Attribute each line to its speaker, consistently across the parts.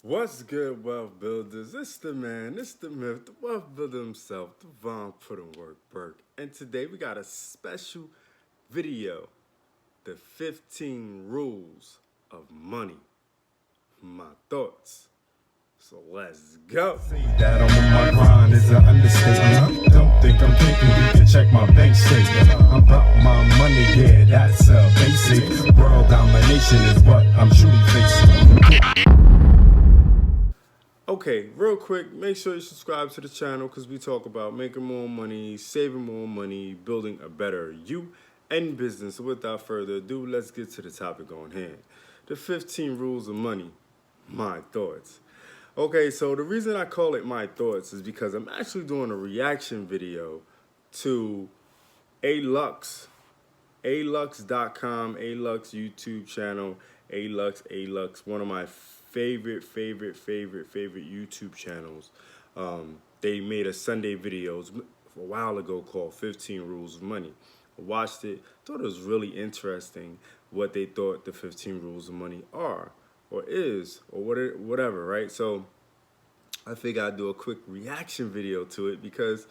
Speaker 1: What's good, wealth builders? It's the man, it's the myth, the wealth builder himself, the Von Put-in-Work Burke. And today we got a special video, the 15 rules of money. My thoughts. So let's go.
Speaker 2: Say that I'm on my grind is an understatement. Don't think I'm thinking you can check my bank statement. I'm about my money, yeah, that's basic. World domination is what I'm truly facing.
Speaker 1: Okay, real quick, make sure you subscribe to the channel because we talk about making more money, saving more money, building a better you and business. So without further ado, let's get to the topic on hand. The 15 rules of money, my thoughts. Okay, so the reason I call it my thoughts is because I'm actually doing a reaction video to alux, alux.com, alux YouTube channel, alux, one of my favorite YouTube channels. They made a Sunday videos a while ago called 15 Rules of Money. I watched it, thought it was really interesting what they thought the 15 Rules of Money are, or is, or whatever, right? So I figured I'd do a quick reaction video to it because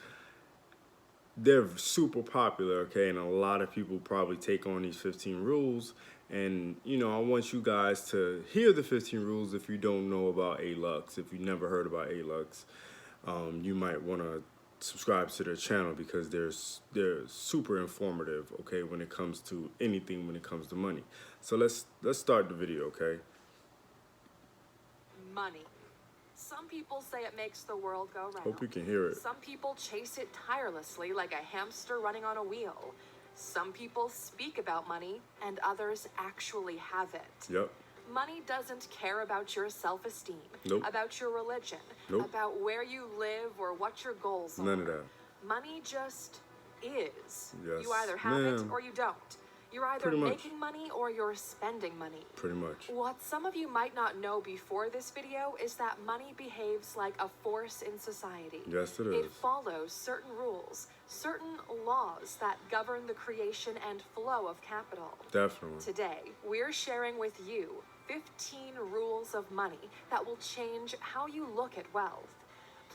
Speaker 1: they're super popular, okay? And a lot of people probably take on these 15 rules. And, you know, I want you guys to hear the 15 rules if you don't know about alux. If you've never heard about alux, you might want to subscribe to their channel because they're super informative, okay, when it comes to anything, when it comes to money. So let's start the video, okay?
Speaker 3: Money. Some people say it makes the world go round.
Speaker 1: Hope you can hear it.
Speaker 3: Some people chase it tirelessly like a hamster running on a wheel. Some people speak about money and others actually have it.
Speaker 1: Yep.
Speaker 3: Money doesn't care about your self-esteem,
Speaker 1: Nope.
Speaker 3: about your religion,
Speaker 1: Nope.
Speaker 3: about where you live or what your goals are.
Speaker 1: None of that.
Speaker 3: Money just is.
Speaker 1: Yes,
Speaker 3: You either have it
Speaker 1: ma'am.
Speaker 3: or you don't. You're either
Speaker 1: Pretty much.
Speaker 3: making money or you're spending money.
Speaker 1: Pretty much.
Speaker 3: What some of you might not know before this video is that money behaves like a force in society.
Speaker 1: Yes, it
Speaker 3: It
Speaker 1: is.
Speaker 3: follows certain rules, certain laws that govern the creation and flow of capital.
Speaker 1: Definitely.
Speaker 3: Today, we're sharing with you 15 rules of money that will change how you look at wealth.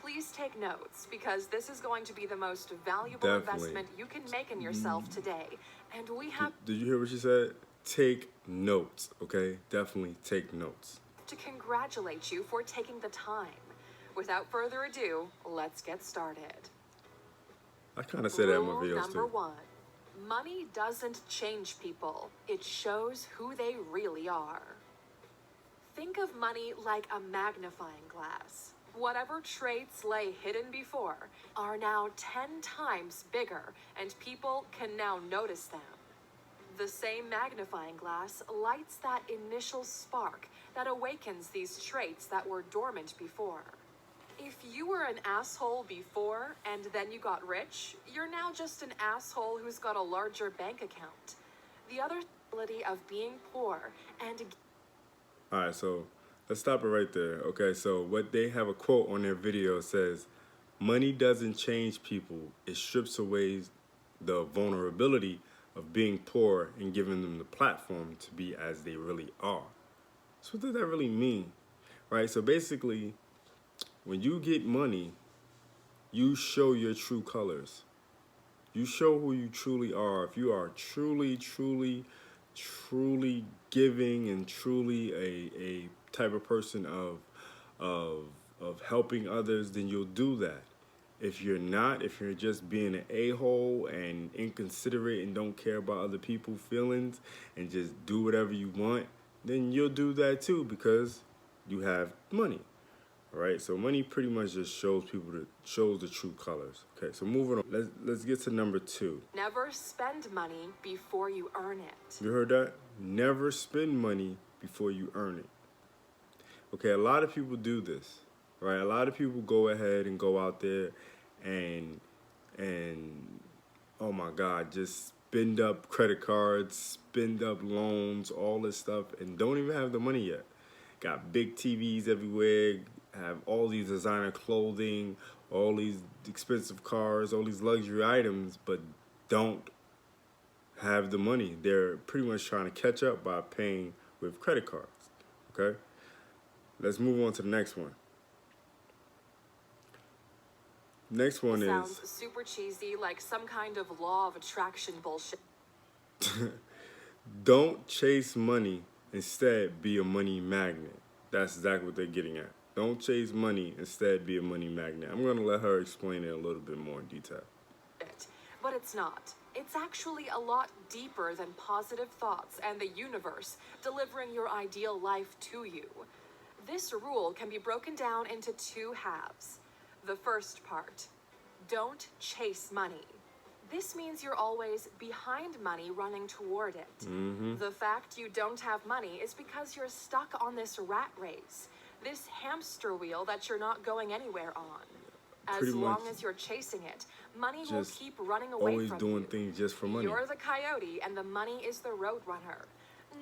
Speaker 3: Please take notes because this is going to be the most valuable
Speaker 1: Definitely.
Speaker 3: investment you can make in yourself today. And we have
Speaker 1: Did you hear what she said? Take notes, okay? Definitely take notes.
Speaker 3: to congratulate you for taking the time. Without further ado, let's get started.
Speaker 1: I kind of say that in my
Speaker 3: Rule
Speaker 1: videos
Speaker 3: number
Speaker 1: too.
Speaker 3: 1. Money doesn't change people. It shows who they really are. Think of money like a magnifying glass. Whatever traits lay hidden before are now 10 times bigger, and people can now notice them. The same magnifying glass lights that initial spark that awakens these traits that were dormant before. If you were an asshole before and then you got rich, you're now just an asshole who's got a larger bank account. The other ability of being poor and
Speaker 1: All right, so let's stop it right there. Okay, so what they have a quote on their video says, money doesn't change people. It strips away the vulnerability of being poor and giving them the platform to be as they really are. So what does that really mean? Right, so basically, when you get money, you show your true colors. You show who you truly are. If you are truly giving and truly a type of person of helping others, then you'll do that. If you're not, if you're just being an a-hole and inconsiderate and don't care about other people's feelings and just do whatever you want, then you'll do that too because you have money. All right, so money pretty much just shows the true colors. Okay, so moving on. Let's get to number 2.
Speaker 3: never spend money before you earn it.
Speaker 1: You heard that? Never spend money before you earn it. Okay, a lot of people do this, right? A lot of people go ahead and go out there and oh my God, just spend up credit cards, spend up loans, all this stuff, and don't even have the money yet. Got big TVs everywhere, have all these designer clothing, all these expensive cars, all these luxury items, but don't have the money. They're pretty much trying to catch up by paying with credit cards, okay? Let's move on to the next one. Next one
Speaker 3: Sounds
Speaker 1: is
Speaker 3: super cheesy, like some kind of law of attraction bullshit.
Speaker 1: don't chase money, instead be a money magnet. That's exactly what they're getting at. Don't chase money, instead be a money magnet. I'm going to let her explain it a little bit more in detail.
Speaker 3: But it's not. It's actually a lot deeper than positive thoughts and the universe delivering your ideal life to you. This rule can be broken down into two halves. The first part, don't chase money. This means you're always behind money running toward it. The fact you don't have money is because you're stuck on this rat race, this hamster wheel that you're not going anywhere on. As
Speaker 1: Pretty
Speaker 3: long
Speaker 1: much
Speaker 3: as you're chasing it, money will
Speaker 1: just
Speaker 3: keep running away
Speaker 1: always
Speaker 3: from
Speaker 1: doing
Speaker 3: you.
Speaker 1: things just for money.
Speaker 3: You're the coyote and the money is the road runner.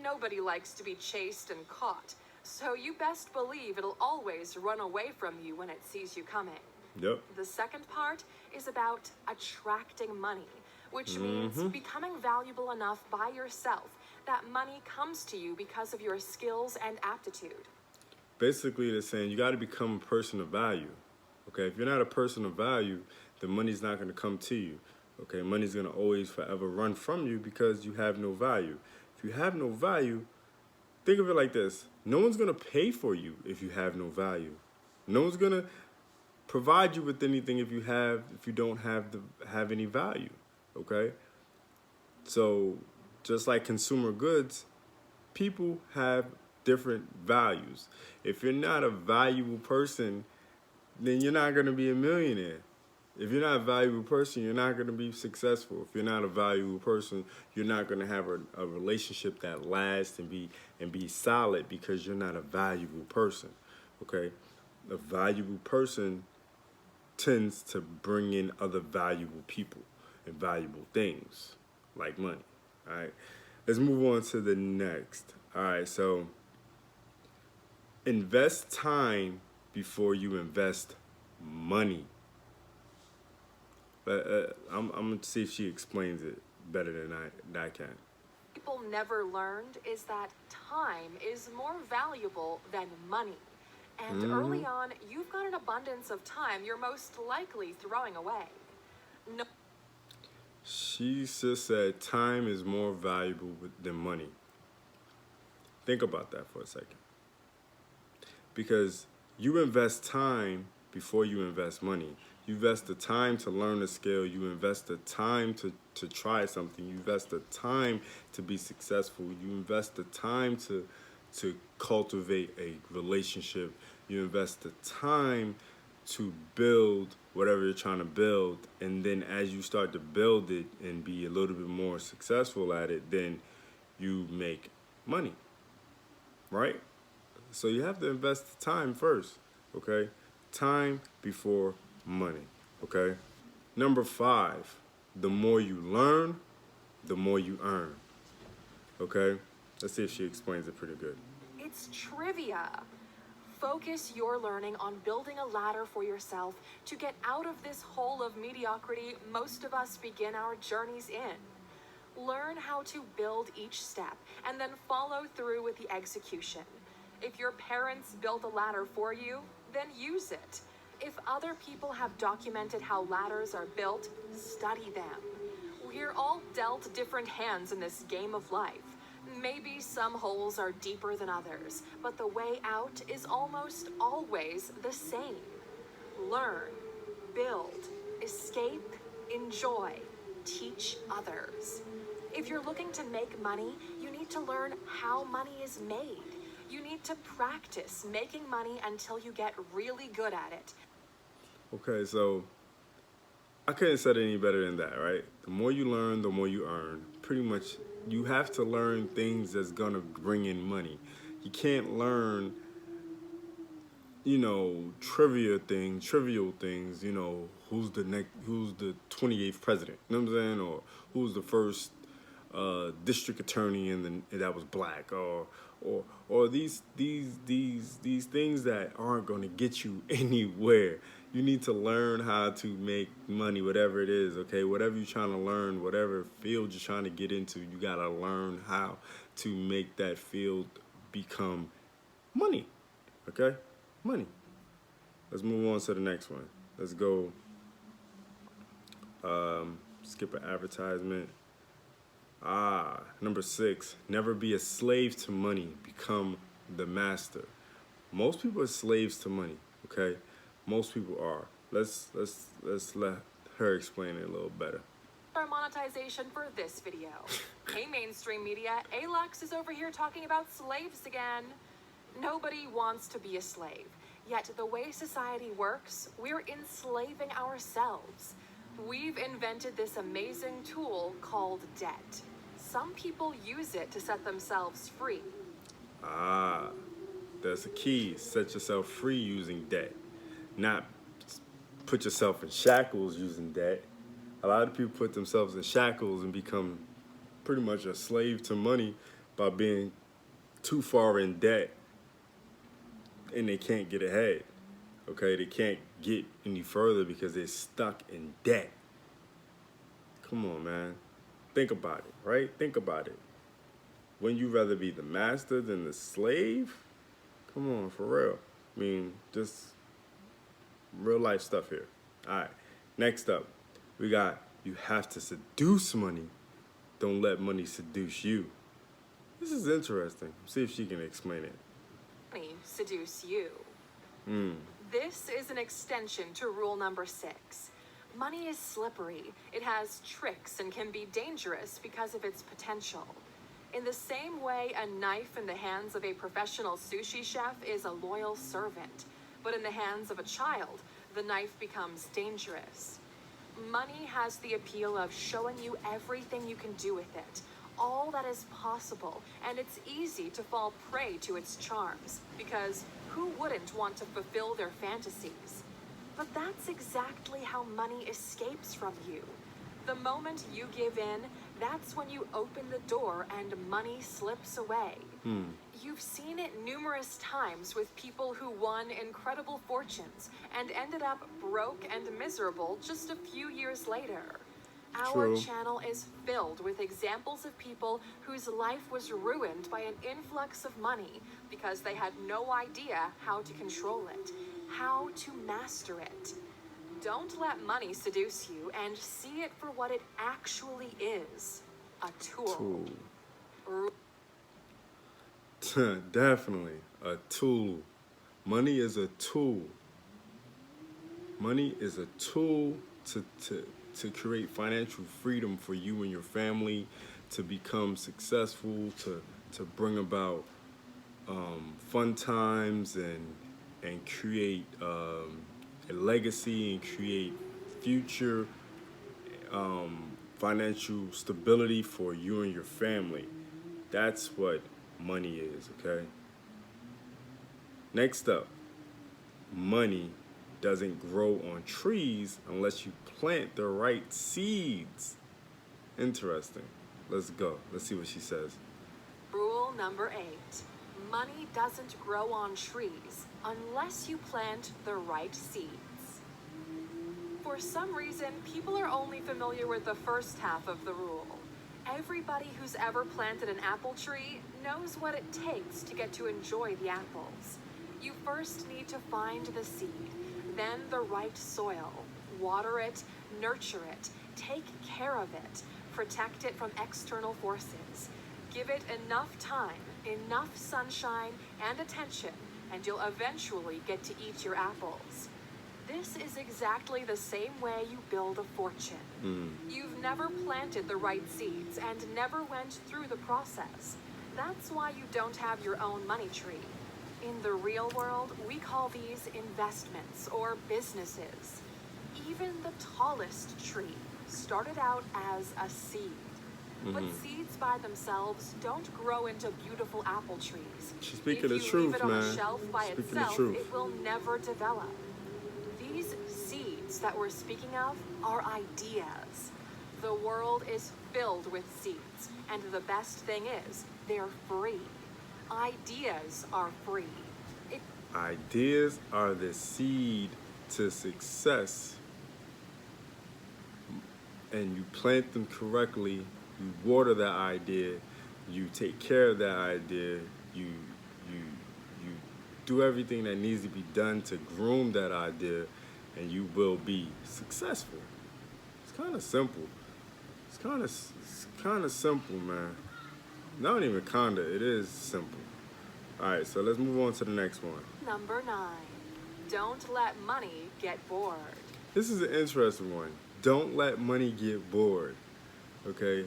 Speaker 3: Nobody likes to be chased and caught, so you best believe it'll always run away from you when it sees you coming.
Speaker 1: Yep.
Speaker 3: The second part is about attracting money, which means becoming valuable enough by yourself that money comes to you because of your skills and aptitude.
Speaker 1: Basically, they're saying you got to become a person of value. Okay, if you're not a person of value, then money's not going to come to you. Okay, money's going to always forever run from you because you have no value. If you have no value, think of it like this. No one's going to pay for you if you have no value. No one's going to provide you with anything if you don't have any value. Okay? So, just like consumer goods, people have different values. If you're not a valuable person, then you're not going to be a millionaire. If you're not a valuable person, you're not going to be successful. If you're not a valuable person, you're not going to have a relationship that lasts and be solid because you're not a valuable person. Okay? A valuable person tends to bring in other valuable people and valuable things like money. All right? Let's move on to the next. All right, so invest time before you invest money. I'm going to see if she explains it better than I can.
Speaker 3: People never learned is that time is more valuable than money. And early on, you've got an abundance of time you're most likely throwing away. No.
Speaker 1: She just said time is more valuable than money. Think about that for a second. Because you invest time before you invest money. You invest the time to learn a skill. You invest the time to try something. You invest the time to be successful. You invest the time to cultivate a relationship. You invest the time to build whatever you're trying to build. And then as you start to build it and be a little bit more successful at it, then you make money, right? So you have to invest the time first, okay? Time before money, okay? Number 5, the more you learn, the more you earn, okay? Let's see if she explains it pretty good.
Speaker 3: It's trivia. Focus your learning on building a ladder for yourself to get out of this hole of mediocrity most of us begin our journeys in. Learn how to build each step and then follow through with the execution. If your parents built a ladder for you, then use it. If other people have documented how ladders are built, study them. We're all dealt different hands in this game of life. Maybe some holes are deeper than others, but the way out is almost always the same. Learn, build, escape, enjoy, teach others. If you're looking to make money, you need to learn how money is made. You need to practice making money until you get really good at it.
Speaker 1: Okay, so I couldn't have said it any better than that, right? The more you learn, the more you earn. Pretty much, you have to learn things that's gonna bring in money. You can't learn, trivial things, who's the 28th president, you know what I'm saying? Or who's the first district attorney that was black, or these things that aren't going to get you anywhere. You need to learn how to make money, whatever it is, okay? Whatever you're trying to learn, whatever field you're trying to get into, you got to learn how to make that field become money, Okay? Money. Let's move on to the next one. Let's go. Skip an advertisement. Number 6. Never be a slave to money. Become the master. Most people are slaves to money. Okay? Most people are. Let's let her explain it a little better.
Speaker 3: Our monetization for this video. Hey mainstream media, Alux is over here talking about slaves again. Nobody wants to be a slave. Yet the way society works, we're enslaving ourselves. We've invented this amazing tool called debt. Some people use it to set themselves free.
Speaker 1: That's the key. Set yourself free using debt. Not put yourself in shackles using debt. A lot of people put themselves in shackles and become pretty much a slave to money by being too far in debt, and they can't get ahead. Okay, they can't get any further because they're stuck in debt. Come on, man. Think about it, right? Think about it. Wouldn't you rather be the master than the slave? Come on, for real. I mean, just real life stuff here. All right, next up, we got you have to seduce money. Don't let money seduce you. This is interesting. See if she can explain it.
Speaker 3: Money seduce you. This is an extension to rule number 6. Money is slippery. It has tricks and can be dangerous because of its potential. In the same way, a knife in the hands of a professional sushi chef is a loyal servant, but in the hands of a child, the knife becomes dangerous. Money has the appeal of showing you everything you can do with it, all that is possible, and it's easy to fall prey to its charms, because who wouldn't want to fulfill their fantasies? But that's exactly how money escapes from you. The moment you give in, that's when you open the door and money slips away. You've seen it numerous times with people who won incredible fortunes and ended up broke and miserable just a few years later. Our
Speaker 1: True.
Speaker 3: channel is filled with examples of people whose life was ruined by an influx of money because they had no idea how to control it, how to master it. Don't let money seduce you and see it for what it actually is, a tool.
Speaker 1: Definitely a tool. Money is a tool. Money is a tool to create financial freedom for you and your family, to become successful, to bring about fun times and create a legacy and create future financial stability for you and your family. That's what money is, okay? Next up, money doesn't grow on trees unless you plant the right seeds. Interesting. Let's go. Let's see what she says.
Speaker 3: Rule number 8. Money doesn't grow on trees unless you plant the right seeds. For some reason, people are only familiar with the first half of the rule. Everybody who's ever planted an apple tree knows what it takes to get to enjoy the apples. You first need to find the seed, then the right soil. Water it, nurture it, take care of it, protect it from external forces. Give it enough time, enough sunshine and attention, and you'll eventually get to eat your apples. This is exactly the same way you build a fortune. You've never planted the right seeds and never went through the process. That's why you don't have your own money tree. In the real world, we call these investments or businesses. Even the tallest tree started out as a seed. But seeds by themselves don't grow into beautiful apple trees.
Speaker 1: She's speaking
Speaker 3: If
Speaker 1: the
Speaker 3: you
Speaker 1: truth,
Speaker 3: leave it on
Speaker 1: man.
Speaker 3: a shelf by
Speaker 1: Speaking the
Speaker 3: itself,
Speaker 1: truth.
Speaker 3: it will never develop. These seeds that we're speaking of are ideas. The world is filled with seeds, and the best thing is, they're free. Ideas are free.
Speaker 1: Ideas are the seed to success. And you plant them correctly, you water that idea, you take care of that idea, you do everything that needs to be done to groom that idea, and you will be successful. It's kind of simple. It's kind of simple, man. Not even kinda. It is simple. All right, so let's move on to the next one.
Speaker 3: Number 9. Don't let money get bored.
Speaker 1: This is an interesting one. Don't let money get bored. Okay.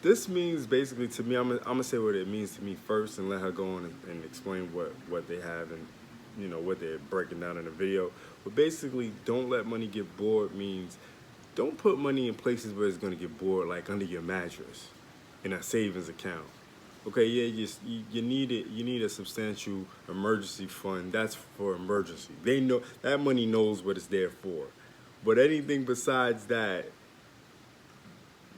Speaker 1: This means basically to me, I'm gonna say what it means to me first, and let her go on and explain what they have and what they're breaking down in the video. But basically, don't let money get bored means don't put money in places where it's gonna get bored, like under your mattress, in a savings account. Okay, yeah, you need it. You need a substantial emergency fund. That's for emergency. They know that money knows what it's there for. But anything besides that,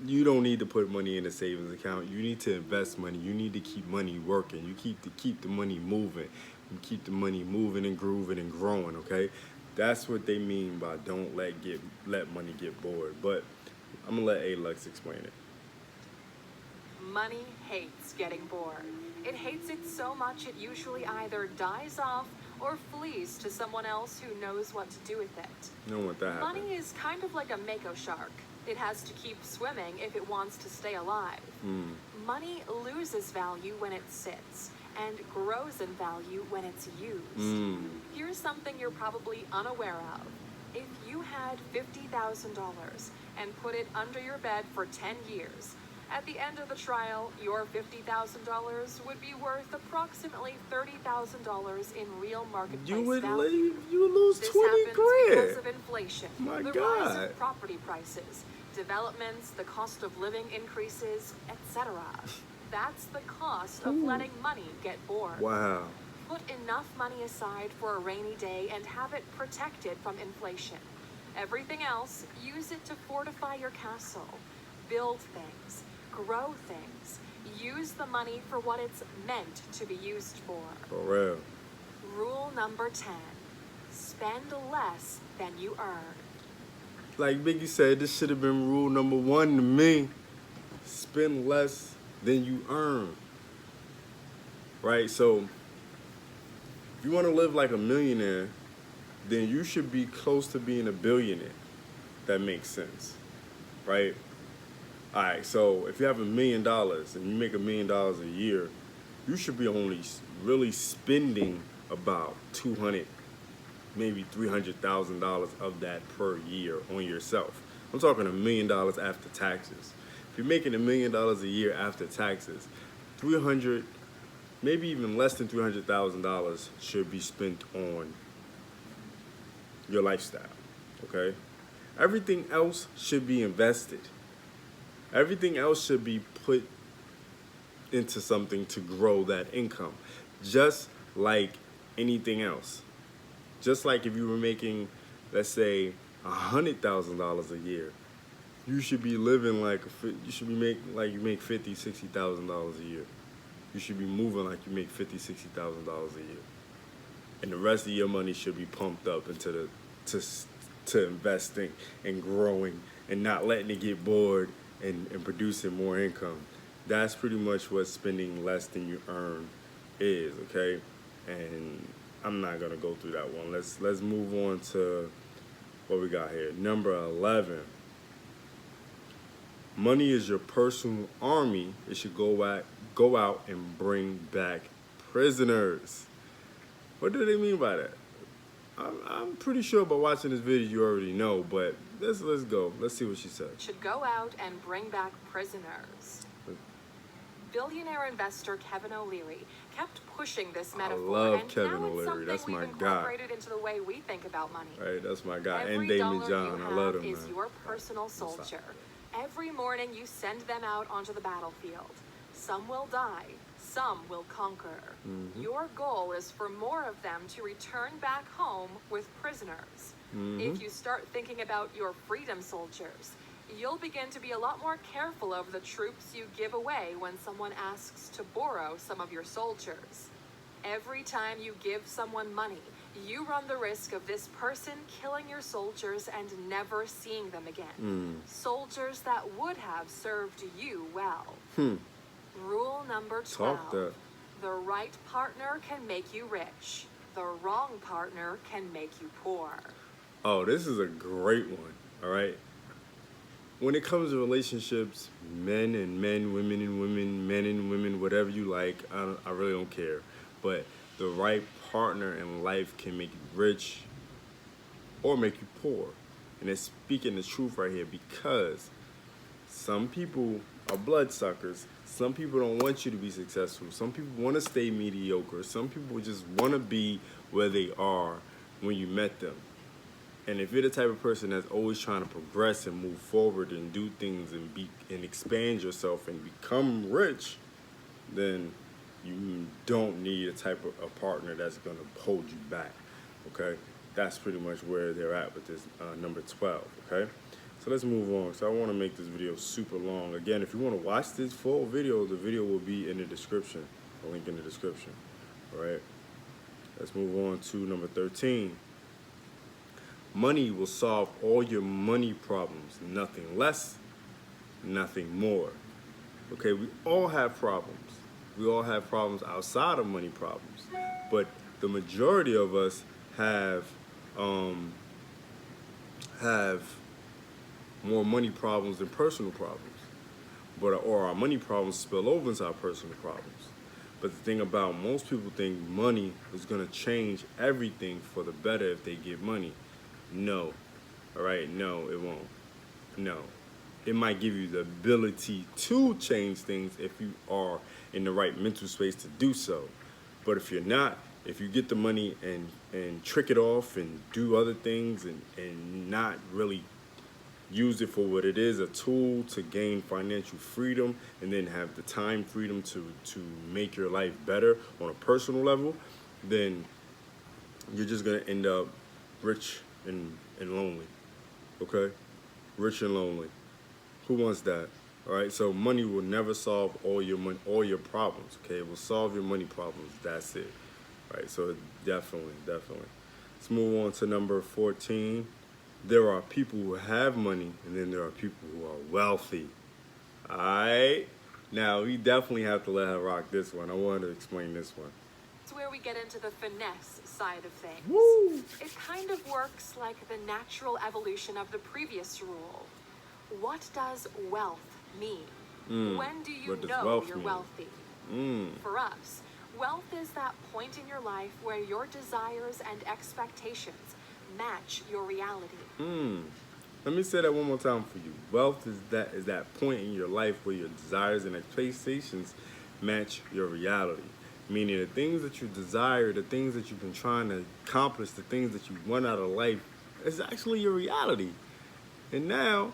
Speaker 1: you don't need to put money in a savings account. You need to invest money. You need to keep money working. You keep the money moving. You keep the money moving and grooving and growing. Okay, that's what they mean by don't let money get bored. But I'm gonna let Alux explain it.
Speaker 3: Money hates getting bored. It hates it so much it usually either dies off or flees to someone else who knows what to do with it.
Speaker 1: You don't want that happening.
Speaker 3: Money is kind of like a mako shark. It has to keep swimming if it wants to stay alive. Money loses value when it sits and grows in value when it's used. Here's something you're probably unaware of. If you had $50,000 and put it under your bed for 10 years, at the end of the trial, your $50,000 would be worth approximately $30,000 in real marketplace
Speaker 1: You would
Speaker 3: value.
Speaker 1: lose
Speaker 3: This
Speaker 1: 20
Speaker 3: happens
Speaker 1: grand.
Speaker 3: because of inflation,
Speaker 1: My
Speaker 3: the rise
Speaker 1: God.
Speaker 3: of property prices, developments, the cost of living increases, etc. That's the cost of letting money get bored.
Speaker 1: Wow.
Speaker 3: Put enough money aside for a rainy day and have it protected from inflation. Everything else, use it to fortify your castle, build things, grow things. Use the money for what it's meant to be used for.
Speaker 1: For real.
Speaker 3: Rule number 10. Spend less than you earn.
Speaker 1: Like Biggie said, this should have been rule number 1 to me. Spend less than you earn. Right? So, if you want to live like a millionaire, then you should be close to being a billionaire. That makes sense. Right? Alright, so if you have $1 million and you make $1 million a year, you should be only really spending about $200,000, maybe $300,000 of that per year on yourself. I'm talking $1 million after taxes. If you're making $1 million a year after taxes, maybe even less than $300,000 should be spent on your lifestyle. Okay? Everything else should be invested. Everything else should be put into something to grow that income, just like anything else. Just like if you were making, let's say, $100,000 a year, you should be living like you should be making like you make $50,000-$60,000 a year. You should be moving like you make $50,000-$60,000 a year, and the rest of your money should be pumped up into to investing and growing and not letting it get bored. And producing more income. That's pretty much what spending less than you earn is, okay? And I'm not gonna go through that one. Let's move on to what we got here. Number 11. Money is your personal army. It should go out and bring back prisoners. What do they mean by that? I'm pretty sure by watching this video you already know, but let's go. Let's see what she said.
Speaker 3: Should go out and bring back prisoners. Billionaire investor Kevin O'Leary kept pushing this metaphor,
Speaker 1: love
Speaker 3: and
Speaker 1: Kevin
Speaker 3: now it's
Speaker 1: O'Leary.
Speaker 3: something
Speaker 1: That's my
Speaker 3: we've
Speaker 1: guy.
Speaker 3: incorporated into the way we think about money.
Speaker 1: Right, that's my guy.
Speaker 3: Every
Speaker 1: And Damon
Speaker 3: dollar
Speaker 1: John.
Speaker 3: you
Speaker 1: I love
Speaker 3: have
Speaker 1: him,
Speaker 3: is
Speaker 1: man.
Speaker 3: your personal soldier. Every morning you send them out onto the battlefield. Some will die, some will conquer. Your goal is for more of them to return back home with prisoners. If you start thinking about your freedom soldiers, you'll begin to be a lot more careful of the troops you give away when someone asks to borrow some of your soldiers. Every time you give someone money, you run the risk of this person killing your soldiers and never seeing them again. Soldiers that would have served you well. Rule number 12.
Speaker 1: Talk that.
Speaker 3: The right partner can make you rich. The wrong partner can make you poor.
Speaker 1: Oh, this is a great one. All right. When it comes to relationships, men and men, women and women, men and women, whatever you like, I really don't care. But the right partner in life can make you rich or make you poor. And it's speaking the truth right here, because some people are bloodsuckers. Some people don't want you to be successful. Some people want to stay mediocre. Some people just want to be where they are when you met them. And if you're the type of person that's always trying to progress and move forward and do things and expand yourself and become rich, then you don't need a type of a partner that's going to hold you back. Okay, that's pretty much where they're at with this number 12. Okay, so let's move on. So I want to make this video super long. Again, if you want to watch this full video, the video will be in the description. A link in the description. All right. Let's move on to number 13. Money will solve all your money problems. Nothing less, nothing more. Okay, we all have problems. We all have problems outside of money problems. But the majority of us have more money problems than personal problems. Or our money problems spill over into our personal problems. But the thing about most people think money is going to change everything for the better if they get money. No. All right? No, it won't. No. It might give you the ability to change things if you are in the right mental space to do so. But if you're not, if you get the money and trick it off and do other things and not really use it for what it is, a tool to gain financial freedom and then have the time freedom to make your life better on a personal level, then you're just going to end up rich and lonely. Okay? Rich and lonely. Who wants that? All right, so money will never solve all your problems. Okay, it will solve your money problems. That's it. All right, so definitely. Let's move on to number 14. There are people who have money, and then there are people who are wealthy. All right, now we definitely have to let her rock this one. I wanted to explain this one.
Speaker 3: It's where we get into the finesse side of things.
Speaker 1: Woo!
Speaker 3: It kind of works like the natural evolution of the previous rule. What does wealth mean? When do you know you're wealthy? For us, wealth is that point in your life where your desires and expectations match your reality.
Speaker 1: Let me say that one more time for you. Wealth is that point in your life where your desires and expectations match your reality. Meaning the things that you desire, the things that you've been trying to accomplish, the things that you want out of life, is actually your reality. And now,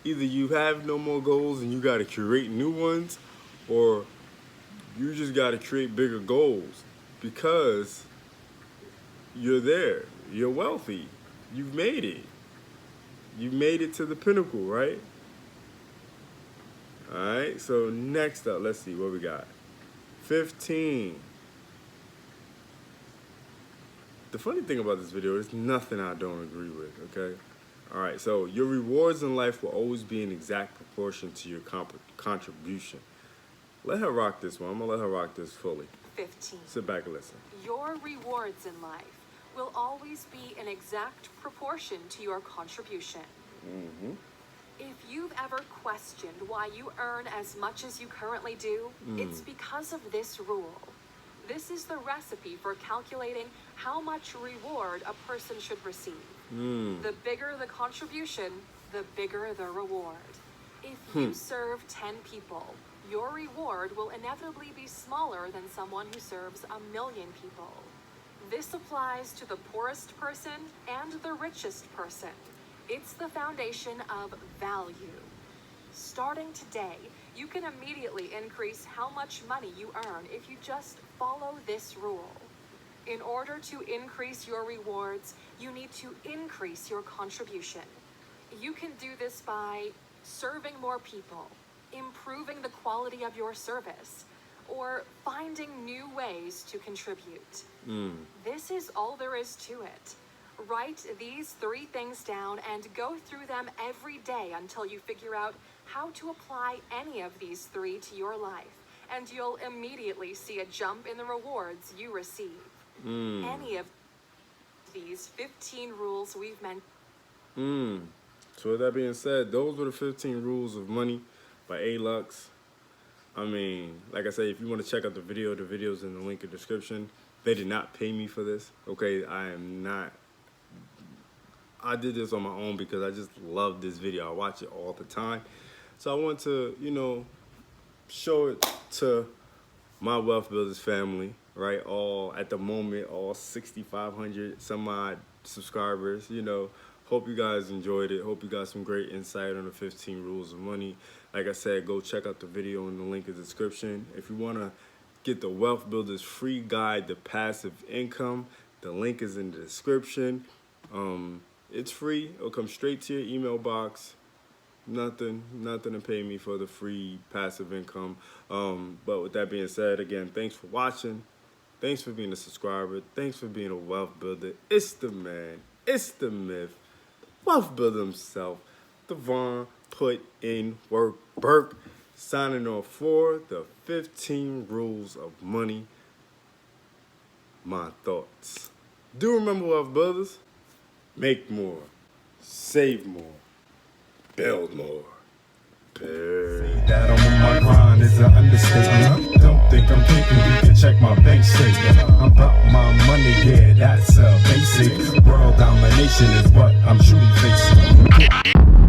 Speaker 1: either you have no more goals and you got to create new ones, or you just got to create bigger goals because you're there. You're wealthy. You've made it. You've made it to the pinnacle, right? All right, so next up, let's see what we got. 15. The funny thing about this video is nothing I don't agree with, okay? All right, so your rewards in life will always be in exact proportion to your contribution. Let her rock this one. I'm going to let her rock this fully.
Speaker 3: 15.
Speaker 1: Sit back and listen.
Speaker 3: Your rewards in life will always be in exact proportion to your contribution. If you've ever questioned why you earn as much as you currently do, it's because of this rule. This is the recipe for calculating how much reward a person should receive. The bigger the contribution, the bigger the reward. If you serve 10 people, your reward will inevitably be smaller than someone who serves 1 million people. This applies to the poorest person and the richest person. It's the foundation of value. Starting today, you can immediately increase how much money you earn if you just follow this rule. In order to increase your rewards, you need to increase your contribution. You can do this by serving more people, improving the quality of your service, or finding new ways to contribute. This is all there is to it. Write these 3 things down and go through them every day until you figure out how to apply any of these 3 to your life and you'll immediately see a jump in the rewards you receive. Any of these 15 rules we've mentioned.
Speaker 1: So with that being said, those were the 15 rules of money by alux. I mean, like I said, if you want to check out the video's in the link in the description. They did not pay me for this, okay? I did this on my own because I just love this video. I watch it all the time. So I want to, show it to my Wealth Builders family, right? At the moment, all 6,500 some odd subscribers, Hope you guys enjoyed it. Hope you got some great insight on the 15 rules of money. Like I said, go check out the video in the link in the description. If you want to get the Wealth Builders free guide to passive income, the link is in the description. It's free. It'll come straight to your email box. Nothing to pay me for the free passive income. But with that being said, again, thanks for watching. Thanks for being a subscriber. Thanks for being a wealth builder. It's the man. It's the myth. Wealth builder himself. Devon put in work. Burke signing off for the 15 rules of money. My thoughts. Do remember, wealth builders, make more, save more, build more.
Speaker 2: That I'm on my grind is an understatement. Don't think I'm thinking you can check my bank statement. I'm about my money, yeah, that's basic. World domination is what I'm truly facing.